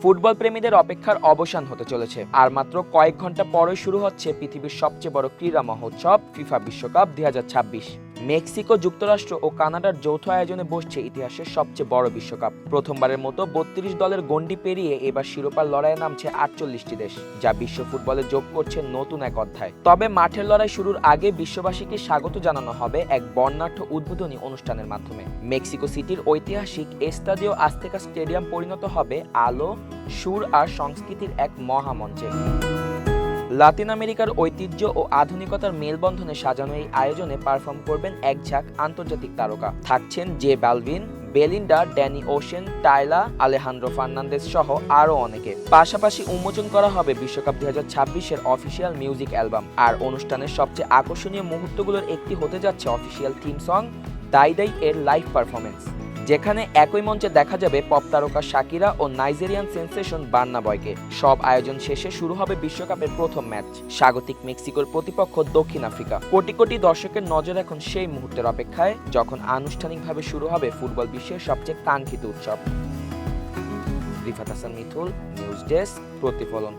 Football প্রেমীদের অপেক্ষার অবসান হতে চলেছে। আর মাত্র কয়েক ঘন্টা পরে শুরু হচ্ছে পৃথিবীর সবচেয়ে বড় ক্রীড়া মহোৎসব ফিফা বিশ্বকাপ 2026। মেক্সিকো, যুক্তরাষ্ট্র ও কানাডার যৌথ আয়োজনে বসছে ইতিহাসের সবচেয়ে বড় বিশ্বকাপ। প্রথমবারের মতো 32 দলের গণ্ডি পেরিয়ে এবার শিরোপার লড়াইয়ে নামছে 48টি দেশ, যা বিশ্ব ফুটবলে যোগ করছে নতুন এক অধ্যায়। তবে মাঠের লড়াই শুরুর আগে বিশ্ববাসীকে স্বাগত জানানো হবে এক বর্ণাঢ্য উদ্বোধনী অনুষ্ঠানের মাধ্যমে। মেক্সিকো সিটির ঐতিহাসিক এস্তাদিও আজতেকা স্টেডিয়াম পরিণত হবে আলো, সুর আর সংস্কৃতির এক মহামঞ্চে। লাতিন আমেরিকার ঐতিহ্য ও আধুনিকতার মেলবন্ধনে সাজানো এই আয়োজনে পারফর্ম করবেন এক ঝাঁক আন্তর্জাতিক তারকা। থাকছেন J Balvin, Belinda, Danny Ocean, Tyla, Alejandro Fernandez সহ আরও অনেকে। পাশাপাশি উন্মোচন করা হবে বিশ্বকাপ 2026-এর অফিসিয়াল মিউজিক অ্যালবাম। আর অনুষ্ঠানের সবচেয়ে আকর্ষণীয় মুহূর্তগুলোর একটি হতে যাচ্ছে অফিসিয়াল থিম সং দাই দাই এর লাইভ পারফরমেন্স, যেখানে একই মঞ্চে দেখা যাবে পপ তারকা শাকিরা ও নাইজেরিয়ান সেন্সেশন বার্না বয়কে। সব আয়োজন শেষে শুরু হবে বিশ্বকাপের প্রথম ম্যাচ। স্বাগতিক মেক্সিকোর প্রতিপক্ষ দক্ষিণ আফ্রিকা। কোটি কোটি দর্শকের নজর এখন সেই মুহূর্তের অপেক্ষায়, যখন আনুষ্ঠানিকভাবে শুরু হবে ফুটবল বিশ্বের সবচেয়ে কাঙ্ক্ষিত উৎসব। রিফাত হাসান মিথুল, নিউজ ডেস্ক, প্রতিফলন।